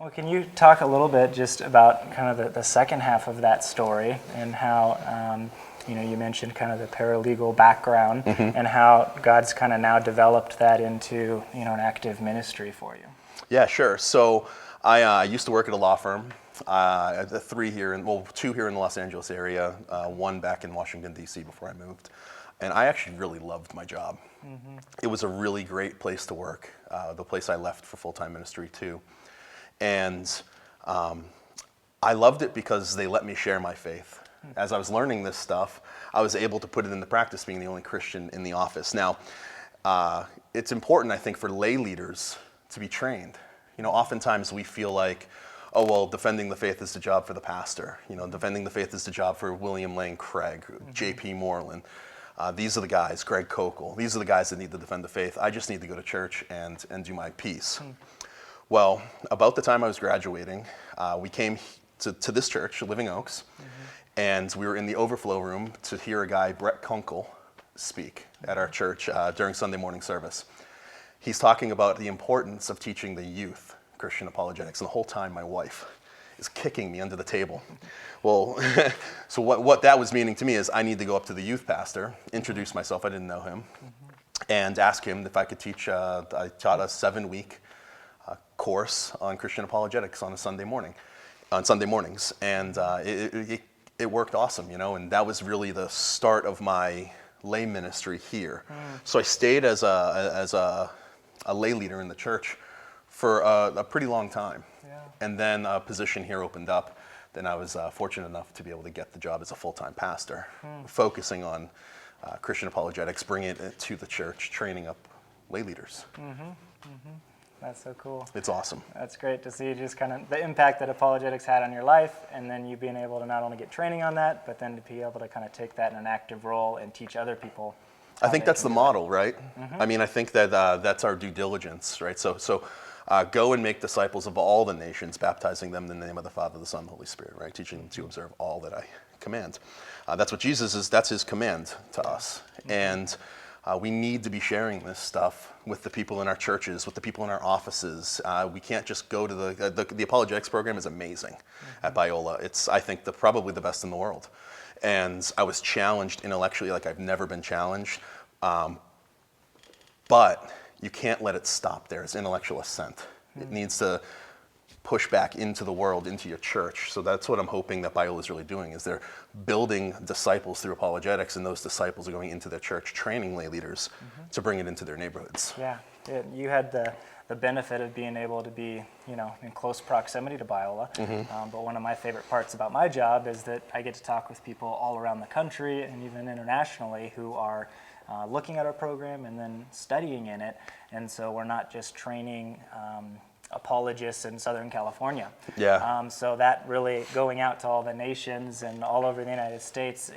Well, can you talk a little bit just about kind of the second half of that story and how, you mentioned kind of the paralegal background and how God's kind of now developed that into, an active ministry for you? Yeah, sure. So I used to work at a law firm, two here in the Los Angeles area, one back in Washington, D.C. before I moved. And I actually really loved my job. It was a really great place to work, the place I left for full-time ministry too. And I loved it because they let me share my faith. As I was learning this stuff, I was able to put it into practice being the only Christian in the office. Now, it's important, I think, for lay leaders to be trained. Oftentimes we feel like, oh, well, defending the faith is the job for the pastor. Defending the faith is the job for William Lane Craig, J.P. Moreland. These are the guys, Greg Kokel. These are the guys that need to defend the faith. I just need to go to church and do my piece. Well, about the time I was graduating, we came to this church, Living Oaks, and we were in the overflow room to hear a guy, Brett Kunkel, speak at our church during Sunday morning service. He's talking about the importance of teaching the youth Christian apologetics, and the whole time my wife is kicking me under the table. Well, so what that was meaning to me is I need to go up to the youth pastor, introduce myself, I didn't know him, and ask him if I could teach. I taught a 7-week course on Christian apologetics on Sunday mornings, and it worked awesome, and that was really the start of my lay ministry here. So I stayed as a lay leader in the church for a pretty long time. And then a position here opened up. Then I was fortunate enough to be able to get the job as a full-time pastor, focusing on Christian apologetics, bringing it to the church, training up lay leaders. That's so cool. It's awesome. That's great to see just kind of the impact that apologetics had on your life, and then you being able to not only get training on that, but then to be able to kind of take that in an active role and teach other people. I think that's the model, right? I mean, I think that that's our due diligence, right? So go and make disciples of all the nations, baptizing them in the name of the Father, the Son, and the Holy Spirit, right? Teaching them to observe all that I command. That's what Jesus is, that's his command to us. And we need to be sharing this stuff with the people in our churches, with the people in our offices. We can't just go to the apologetics program is amazing at Biola. It's, I think, probably the best in the world. And I was challenged intellectually like I've never been challenged. But you can't let it stop there as intellectual assent. It needs to push back into the world, into your church. So that's what I'm hoping that Biola is really doing, is they're building disciples through apologetics, and those disciples are going into their church, training lay leaders to bring it into their neighborhoods. Yeah, you had the benefit of being able to be, in close proximity to Biola. But one of my favorite parts about my job is that I get to talk with people all around the country and even internationally who are looking at our program and then studying in it. And so we're not just training apologists in Southern California. So that really going out to all the nations and all over the United States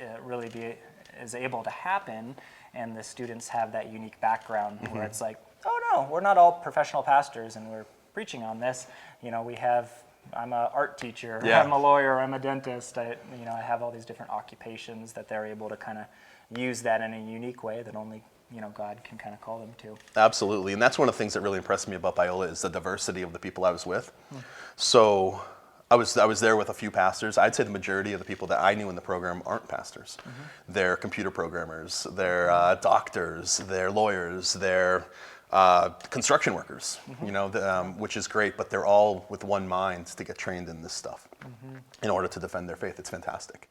is able to happen, and the students have that unique background where it's like, oh no, we're not all professional pastors and we're preaching on this. I'm an art teacher, I'm a lawyer, I'm a dentist. I have all these different occupations that they're able to kind of use that in a unique way that only God can kind of call them to. Absolutely, and that's one of the things that really impressed me about Biola is the diversity of the people I was with. So I was there with a few pastors. I'd say the majority of the people that I knew in the program aren't pastors. They're computer programmers, they're doctors, they're lawyers, they're construction workers, which is great, but they're all with one mind to get trained in this stuff in order to defend their faith. It's fantastic.